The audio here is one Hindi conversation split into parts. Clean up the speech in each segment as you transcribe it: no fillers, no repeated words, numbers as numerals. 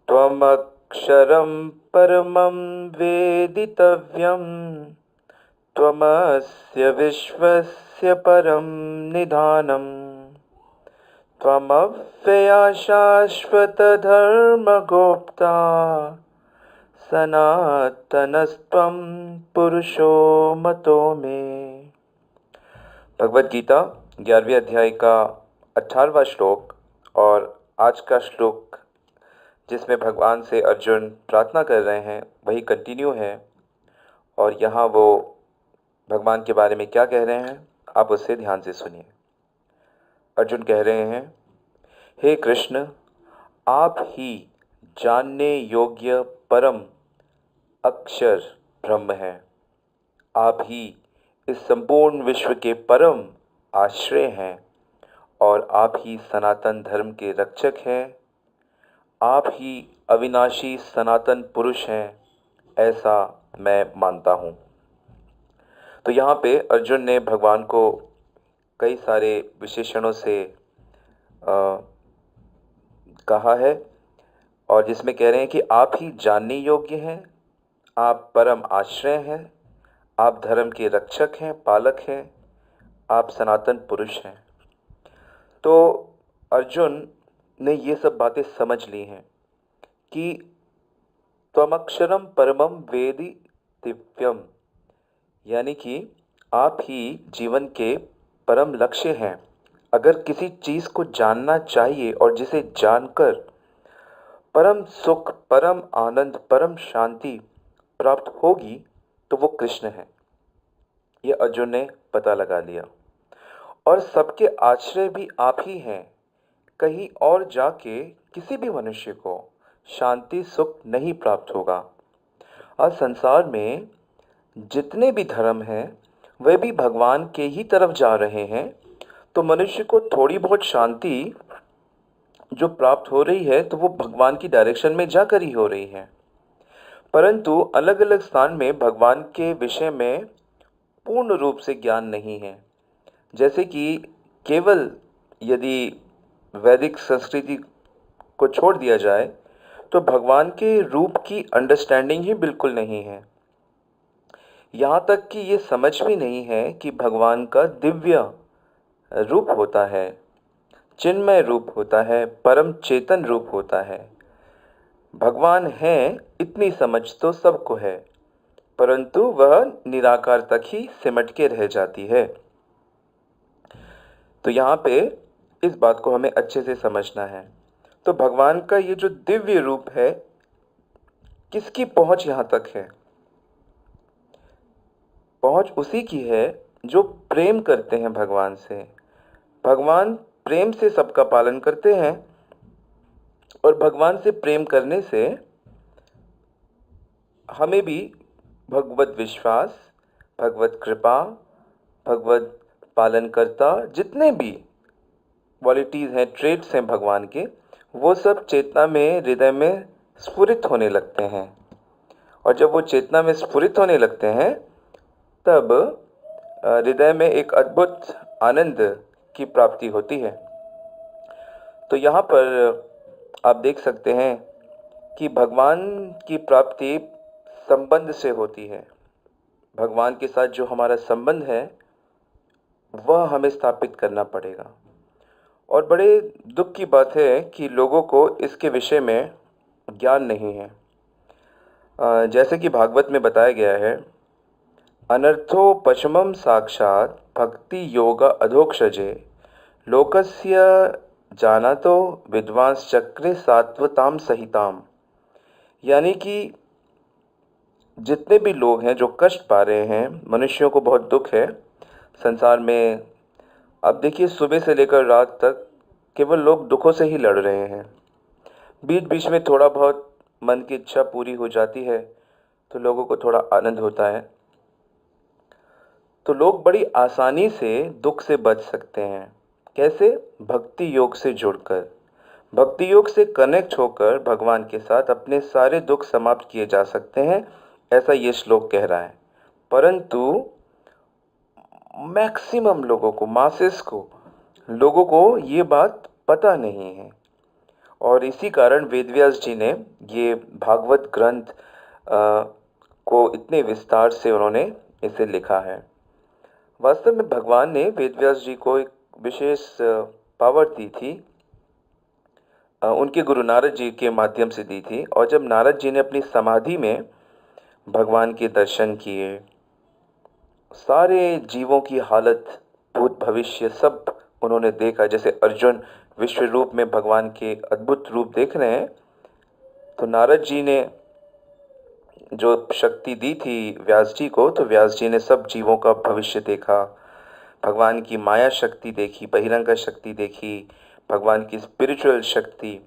त्वमक्षरं परमं वेदितव्यं, त्वमस्य विश्वस्य परं निधानम्, त्वमव्यया शाश्वतधर्मगोप्ता, सनातनस्त्वं पुरुषो मतो मे। भगवद गीता 11वें अध्याय का 18वां श्लोक और आज का श्लोक जिसमें भगवान से अर्जुन प्रार्थना कर रहे हैं वही कंटिन्यू है। और यहाँ वो भगवान के बारे में क्या कह रहे हैं आप उससे ध्यान से सुनिए। अर्जुन कह रहे हैं, हे कृष्ण, आप ही जानने योग्य परम अक्षर ब्रह्म हैं। आप ही इस संपूर्ण विश्व के परम आश्रय हैं और आप ही सनातन धर्म के रक्षक हैं। आप ही अविनाशी सनातन पुरुष हैं, ऐसा मैं मानता हूँ। तो यहाँ पे अर्जुन ने भगवान को कई सारे विशेषणों से कहा है और जिसमें कह रहे हैं कि आप ही जानने योग्य हैं, आप परम आश्रय हैं, आप धर्म के रक्षक हैं, पालक हैं, आप सनातन पुरुष हैं। तो अर्जुन ने ये सब बातें समझ ली हैं कि त्वमक्षरम परमम वेदि दिव्यम, यानी कि आप ही जीवन के परम लक्ष्य हैं। अगर किसी चीज़ को जानना चाहिए और जिसे जानकर परम सुख, परम आनंद, परम शांति प्राप्त होगी तो वो कृष्ण है। ये अर्जुन ने पता लगा लिया। और सबके आश्रय भी आप ही हैं। कहीं और जाके किसी भी मनुष्य को शांति सुख नहीं प्राप्त होगा। आज संसार में जितने भी धर्म हैं वे भी भगवान के ही तरफ जा रहे हैं। तो मनुष्य को थोड़ी बहुत शांति जो प्राप्त हो रही है तो वो भगवान की डायरेक्शन में जाकर ही हो रही है। परंतु अलग अलग स्थान में भगवान के विषय में पूर्ण रूप से ज्ञान नहीं है। जैसे कि केवल यदि वैदिक संस्कृति को छोड़ दिया जाए तो भगवान के रूप की अंडरस्टैंडिंग ही बिल्कुल नहीं है। यहाँ तक कि ये समझ भी नहीं है कि भगवान का दिव्य रूप होता है, चिन्मय रूप होता है, परम चेतन रूप होता है। भगवान है इतनी समझ तो सबको है, परंतु वह निराकार तक ही सिमट के रह जाती है। तो यहाँ पे इस बात को हमें अच्छे से समझना है। तो भगवान का ये जो दिव्य रूप है, किसकी पहुंच यहाँ तक है? पहुंच उसी की है जो प्रेम करते हैं भगवान से। भगवान प्रेम से सबका पालन करते हैं और भगवान से प्रेम करने से हमें भी भगवत विश्वास, भगवत कृपा, भगवत पालनकर्ता, जितने भी क्वालिटीज़ हैं, ट्रेट्स हैं भगवान के, वो सब चेतना में, हृदय में स्फुरित होने लगते हैं। और जब वो चेतना में स्फुरित होने लगते हैं तब हृदय में एक अद्भुत आनंद की प्राप्ति होती है। तो यहाँ पर आप देख सकते हैं कि भगवान की प्राप्ति संबंध से होती है। भगवान के साथ जो हमारा संबंध है वह हमें स्थापित करना पड़ेगा। और बड़े दुख की बात है कि लोगों को इसके विषय में ज्ञान नहीं है। जैसे कि भागवत में बताया गया है, अनर्थो पशमम साक्षात भक्ति योग अधोक्षजे, लोकस्य जानातो विद्वांस चक्रे सात्वताम सहिताम। यानी कि जितने भी लोग हैं जो कष्ट पा रहे हैं, मनुष्यों को बहुत दुख है संसार में। अब देखिए, सुबह से लेकर रात तक केवल लोग दुखों से ही लड़ रहे हैं। बीच बीच में थोड़ा बहुत मन की इच्छा पूरी हो जाती है तो लोगों को थोड़ा आनंद होता है। तो लोग बड़ी आसानी से दुख से बच सकते हैं। कैसे? भक्ति योग से जुड़कर, भक्ति योग से कनेक्ट होकर भगवान के साथ अपने सारे दुख समाप्त किए जा सकते हैं, ऐसा ये श्लोक कह रहा है। परंतु मैक्सिमम लोगों को, मासेस को, लोगों को ये बात पता नहीं है। और इसी कारण वेदव्यास जी ने ये भागवत ग्रंथ को इतने विस्तार से उन्होंने इसे लिखा है। वास्तव में भगवान ने वेदव्यास जी को एक विशेष पावर दी थी, उनके गुरु नारद जी के माध्यम से दी थी। और जब नारद जी ने अपनी समाधि में भगवान के दर्शन किए, सारे जीवों की हालत, भूत भविष्य सब उन्होंने देखा। जैसे अर्जुन विश्व रूप में भगवान के अद्भुत रूप देख रहे हैं, तो नारद जी ने जो शक्ति दी थी व्यास जी को, तो व्यास जी ने सब जीवों का भविष्य देखा, भगवान की माया शक्ति देखी, बहिरंगा शक्ति देखी, भगवान की स्पिरिचुअल शक्ति,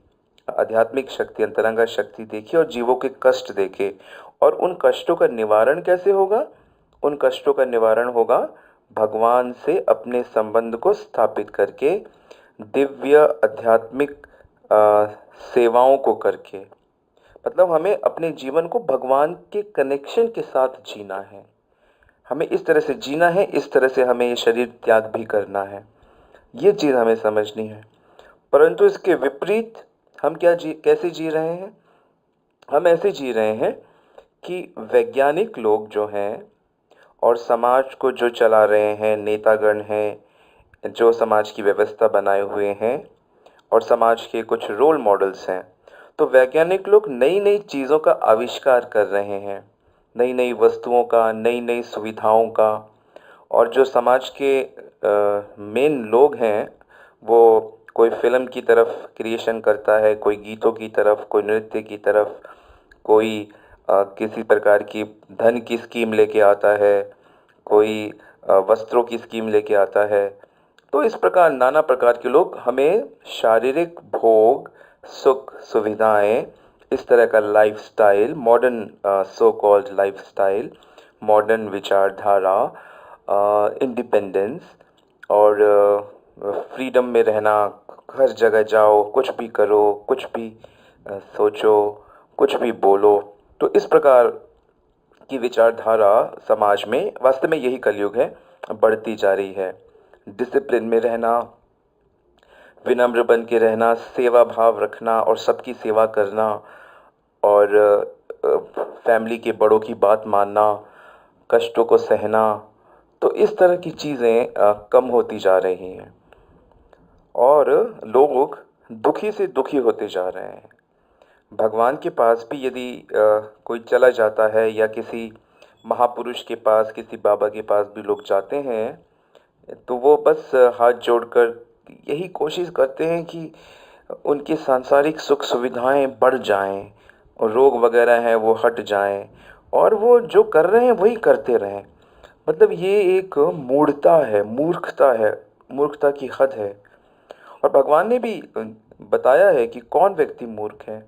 आध्यात्मिक शक्ति, अंतरंगा शक्ति देखी, और जीवों के कष्ट देखे। और उन कष्टों का निवारण कैसे होगा? उन कष्टों का निवारण होगा भगवान से अपने संबंध को स्थापित करके, दिव्य आध्यात्मिक सेवाओं को करके। मतलब हमें अपने जीवन को भगवान के कनेक्शन के साथ जीना है, हमें इस तरह से जीना है, इस तरह से हमें ये शरीर त्याग भी करना है, ये चीज़ हमें समझनी है। परंतु इसके विपरीत हम कैसे जी रहे हैं? हम ऐसे जी रहे हैं कि वैज्ञानिक लोग जो हैं और समाज को जो चला रहे हैं, नेतागण हैं, जो समाज की व्यवस्था बनाए हुए हैं, और समाज के कुछ रोल मॉडल्स हैं, तो वैज्ञानिक लोग नई नई चीज़ों का आविष्कार कर रहे हैं, नई नई वस्तुओं का, नई नई सुविधाओं का। और जो समाज के मेन लोग हैं, वो कोई फिल्म की तरफ क्रिएशन करता है, कोई गीतों की तरफ, कोई नृत्य की तरफ, कोई किसी प्रकार की धन की स्कीम लेके आता है, कोई वस्त्रों की स्कीम लेके आता है। तो इस प्रकार नाना प्रकार के लोग हमें शारीरिक भोग, सुख, सुविधाएं, इस तरह का lifestyle, modern so called lifestyle, modern विचारधारा, इंडिपेंडेंस और फ्रीडम में रहना, हर जगह जाओ, कुछ भी करो, कुछ भी सोचो, कुछ भी बोलो। तो इस प्रकार की विचारधारा समाज में, वास्तव में यही कलयुग है, बढ़ती जा रही है। डिसिप्लिन में रहना, विनम्र बन के रहना, सेवा भाव रखना और सबकी सेवा करना, और फैमिली के बड़ों की बात मानना, कष्टों को सहना। तो इस तरह की चीज़ें कम होती जा रही हैं और लोग दुखी से दुखी होते जा रहे हैं। भगवान के पास भी यदि कोई चला जाता है, या किसी महापुरुष के पास, किसी बाबा के पास भी लोग जाते हैं, तो वो बस हाथ जोड़कर यही कोशिश करते हैं कि उनकी सांसारिक सुख सुविधाएं बढ़ जाएं और रोग वगैरह हैं वो हट जाएं, और वो जो कर रहे हैं वही करते रहें। मतलब ये एक मूढ़ता है, मूर्खता है, मूर्खता की हद है। और भगवान ने भी बताया है कि कौन व्यक्ति मूर्ख है।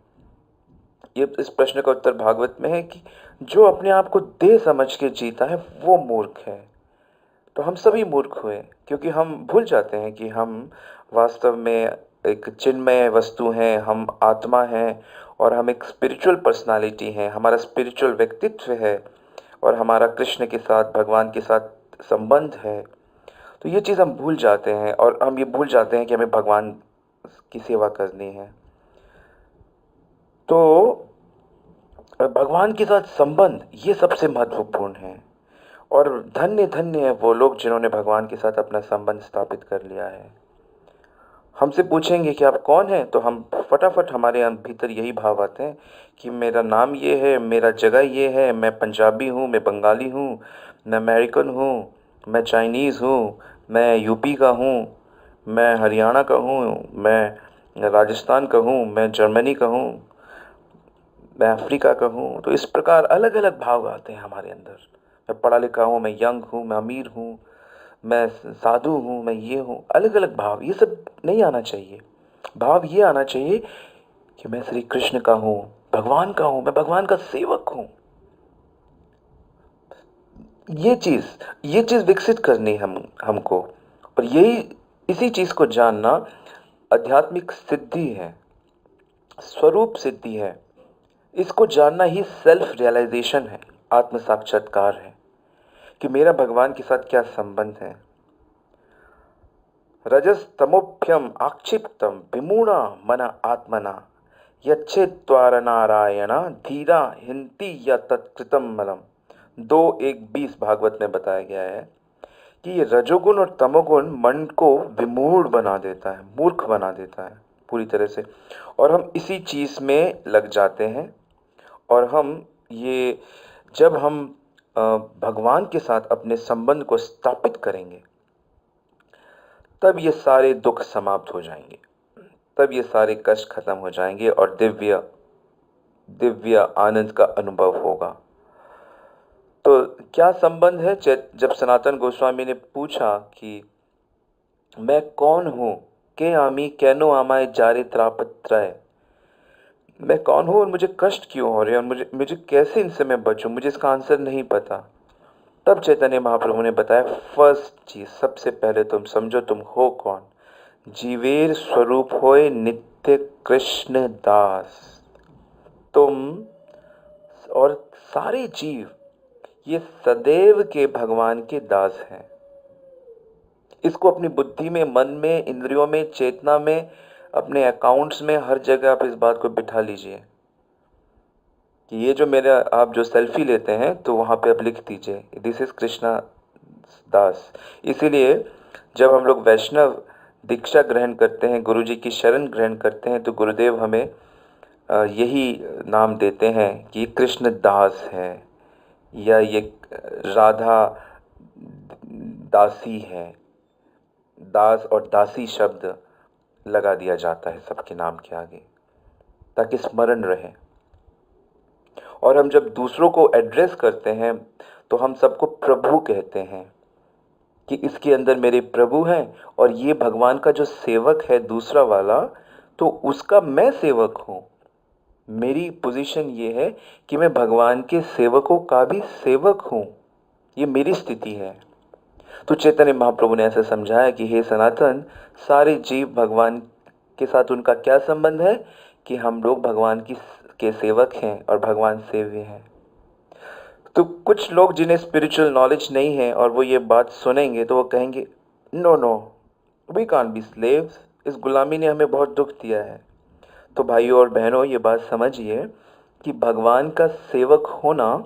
ये इस प्रश्न का उत्तर भागवत में है कि जो अपने आप को दे समझ के जीता है वो मूर्ख है। तो हम सभी मूर्ख हुए, क्योंकि हम भूल जाते हैं कि हम वास्तव में एक चिन्मय वस्तु हैं, हम आत्मा हैं, और हम एक स्पिरिचुअल पर्सनालिटी हैं, हमारा स्पिरिचुअल व्यक्तित्व है, और हमारा कृष्ण के साथ, भगवान के साथ संबंध है। तो ये चीज़ हम भूल जाते हैं, और हम ये भूल जाते हैं कि हमें भगवान की सेवा करनी है। तो भगवान के साथ संबंध ये सबसे महत्वपूर्ण है। और धन्य धन्य है वो लोग जिन्होंने भगवान के साथ अपना संबंध स्थापित कर लिया है। हमसे पूछेंगे कि आप कौन हैं, तो हम फटाफट, हमारे भीतर यही भाव आते हैं कि मेरा नाम ये है, मेरा जगह ये है, मैं पंजाबी हूँ, मैं बंगाली हूँ, मैं अमेरिकन हूँ, मैं चाइनीज़ हूँ, मैं यूपी का हूँ, मैं हरियाणा का हूँ, मैं राजस्थान का हूँ, मैं जर्मनी का हूँ, मैं अफ्रीका का हूँ। तो इस प्रकार अलग अलग भाव आते हैं हमारे अंदर। मैं पढ़ा लिखा हूँ, मैं यंग हूँ, मैं अमीर हूँ, मैं साधु हूँ, मैं ये हूँ। अलग अलग भाव, ये सब नहीं आना चाहिए। भाव ये आना चाहिए कि मैं श्री कृष्ण का हूँ, भगवान का हूँ, मैं भगवान का सेवक हूँ। ये चीज़ विकसित करनी हमको। और यही, इसी चीज़ को जानना आध्यात्मिक सिद्धि है, स्वरूप सिद्धि है। इसको जानना ही सेल्फ रियलाइजेशन है, आत्म साक्षात्कार है, कि मेरा भगवान के साथ क्या संबंध है। रजस्तमोभ्यम आक्षिप्तम विमूढ़ा मना आत्मना यच्छेत्वार नारायणा धीरा हिंती या तत्कृतम मलम। 2:1-20 भागवत में बताया गया है कि ये रजोगुण और तमोगुण मन को विमूढ़ बना देता है, मूर्ख बना देता है पूरी तरह से, और हम इसी चीज़ में लग जाते हैं। और जब हम भगवान के साथ अपने संबंध को स्थापित करेंगे, तब ये सारे दुख समाप्त हो जाएंगे, तब ये सारे कष्ट खत्म हो जाएंगे और दिव्य दिव्य आनंद का अनुभव होगा। तो क्या संबंध है? जब सनातन गोस्वामी ने पूछा कि मैं कौन हूँ, के आमी कैनो आमाय जारे त्रापत्रय, मैं कौन हूँ और मुझे कष्ट क्यों हो रहे हैं और मुझे मुझे कैसे इनसे मैं बचूं, मुझे इसका आंसर नहीं पता। तब चैतन्य महाप्रभु ने बताया, फर्स्ट चीज, सबसे पहले तुम समझो तुम हो कौन। जीवेर स्वरूप होए नित्य कृष्ण दास। तुम और सारे जीव ये सदैव के भगवान के दास हैं। इसको अपनी बुद्धि में, मन में, इंद्रियों में, चेतना में, अपने अकाउंट्स में, हर जगह आप इस बात को बिठा लीजिए कि ये जो मेरा आप जो सेल्फी लेते हैं तो वहाँ पे आप लिख दीजिए, दिस इज कृष्णा दास। इसीलिए जब हम लोग वैष्णव दीक्षा ग्रहण करते हैं, गुरु जी की शरण ग्रहण करते हैं, तो गुरुदेव हमें यही नाम देते हैं कि ये कृष्ण दास है या ये राधा दासी है। दास और दासी शब्द लगा दिया जाता है सबके नाम के आगे ताकि स्मरण रहे। और हम जब दूसरों को एड्रेस करते हैं तो हम सबको प्रभु कहते हैं कि इसके अंदर मेरे प्रभु हैं, और ये भगवान का जो सेवक है दूसरा वाला, तो उसका मैं सेवक हूँ। मेरी पोजीशन ये है कि मैं भगवान के सेवकों का भी सेवक हूँ, ये मेरी स्थिति है। तो चैतन्य महाप्रभु ने ऐसे समझाया कि हे सनातन, सारे जीव भगवान के साथ उनका क्या संबंध है कि हम लोग भगवान के सेवक हैं और भगवान सेव्य हैं। तो कुछ लोग जिन्हें स्पिरिचुअल नॉलेज नहीं है और वो ये बात सुनेंगे तो वो कहेंगे, no no, we can't be slaves, इस गुलामी ने हमें बहुत दुख दिया है। तो भाइयों और बहनों, ये बात समझिए कि भगवान का सेवक होना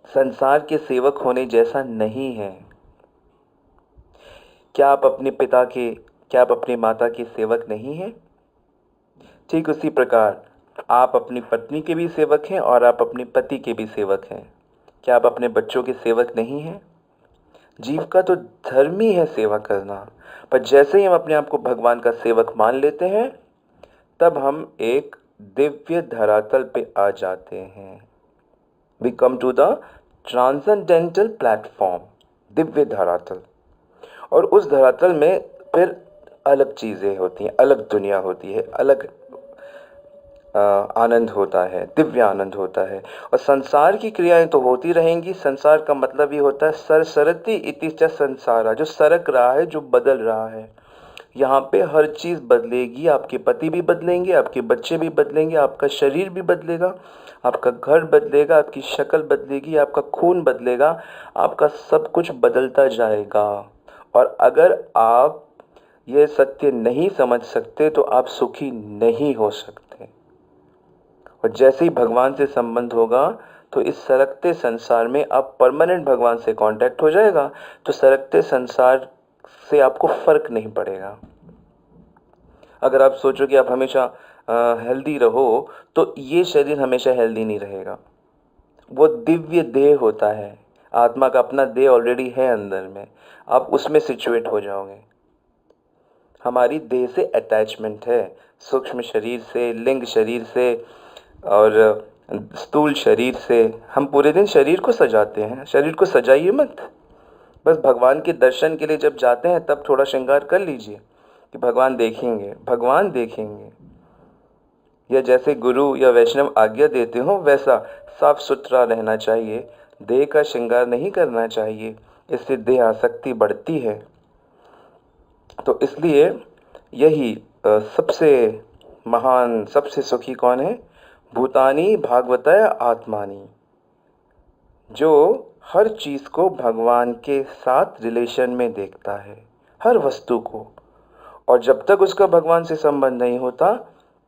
संसार के सेवक होने जैसा नहीं है। क्या आप अपनी माता के सेवक नहीं हैं? ठीक उसी प्रकार आप अपनी पत्नी के भी सेवक हैं और आप अपने पति के भी सेवक हैं। क्या आप अपने बच्चों के सेवक नहीं हैं? जीव का तो धर्म ही है सेवा करना। पर जैसे ही हम अपने आप को भगवान का सेवक मान लेते हैं, तब हम एक दिव्य धरातल पे आ जाते हैं। We come to the transcendental platform, दिव्य धरातल। और उस धरातल में फिर अलग चीज़ें होती हैं, अलग दुनिया होती है, अलग आनंद होता है, दिव्य आनंद होता है। और संसार की क्रियाएं तो होती रहेंगी। संसार का मतलब ये होता है सरसरति इति च संसारा, जो सरक रहा है, जो बदल रहा है। यहाँ पे हर चीज़ बदलेगी, आपके पति भी बदलेंगे, आपके बच्चे भी बदलेंगे, आपका शरीर भी बदलेगा, आपका घर बदलेगा, आपकी शक्ल बदलेगी, आपका खून बदलेगा, आपका सब कुछ बदलता जाएगा। और अगर आप ये सत्य नहीं समझ सकते तो आप सुखी नहीं हो सकते। और जैसे ही भगवान से संबंध होगा तो इस सरकते संसार में आप परमानेंट भगवान से कांटेक्ट हो जाएगा, तो सरकते संसार से आपको फर्क नहीं पड़ेगा। अगर आप सोचो कि आप हमेशा हेल्दी रहो, तो ये शरीर हमेशा हेल्दी नहीं रहेगा। वो दिव्य देह होता है, आत्मा का अपना देह ऑलरेडी है अंदर में, आप उसमें सिचुएट हो जाओगे। हमारी देह से अटैचमेंट है, सूक्ष्म शरीर से, लिंग शरीर से और स्थूल शरीर से। हम पूरे दिन शरीर को सजाते हैं। शरीर को सजाइए मत, बस भगवान के दर्शन के लिए जब जाते हैं तब थोड़ा श्रृंगार कर लीजिए कि भगवान देखेंगे, भगवान देखेंगे। या जैसे गुरु या वैष्णव आज्ञा देते हो वैसा साफ सुथरा रहना चाहिए, देह का श्रृंगार नहीं करना चाहिए, इससे देह आसक्ति बढ़ती है। तो इसलिए यही सबसे महान, सबसे सुखी कौन है? भूतानी भागवतय आत्मानी, जो हर चीज़ को भगवान के साथ रिलेशन में देखता है, हर वस्तु को। और जब तक उसका भगवान से संबंध नहीं होता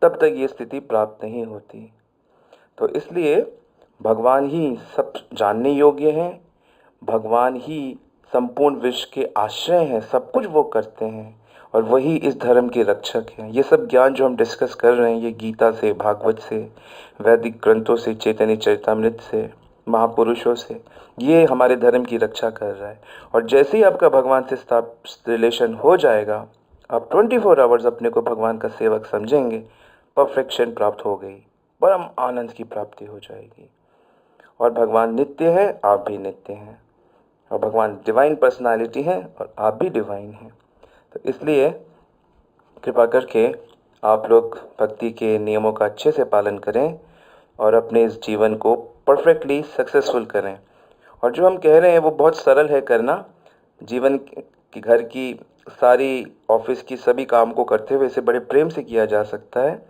तब तक ये स्थिति प्राप्त नहीं होती। तो इसलिए भगवान ही सब जानने योग्य हैं, भगवान ही संपूर्ण विश्व के आश्रय हैं, सब कुछ वो करते हैं और वही इस धर्म के रक्षक हैं। ये सब ज्ञान जो हम डिस्कस कर रहे हैं, ये गीता से, भागवत से, वैदिक ग्रंथों से, चैतन्य चरितामृत से, महापुरुषों से, ये हमारे धर्म की रक्षा कर रहा है। और जैसे ही आपका भगवान से रिलेशन हो जाएगा, आप 24 आवर्स अपने को भगवान का सेवक समझेंगे, परफेक्शन प्राप्त हो गई, परम आनंद की प्राप्ति हो जाएगी। और भगवान नित्य है, आप भी नित्य हैं, और भगवान डिवाइन पर्सनालिटी है और आप भी डिवाइन हैं। तो इसलिए कृपा करके आप लोग भक्ति के नियमों का अच्छे से पालन करें और अपने इस जीवन को परफेक्टली सक्सेसफुल करें। और जो हम कह रहे हैं वो बहुत सरल है करना। जीवन की, घर की सारी, ऑफिस की सभी काम को करते हुए इसे बड़े प्रेम से किया जा सकता है।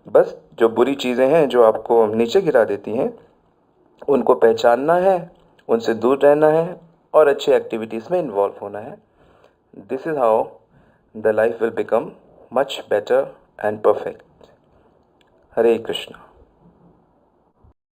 बस जो बुरी चीज़ें हैं जो आपको नीचे गिरा देती हैं, उनको पहचानना है, उनसे दूर रहना है और अच्छी एक्टिविटीज़ में इन्वॉल्व होना है। This is how the life will become much better and perfect. Hare Krishna.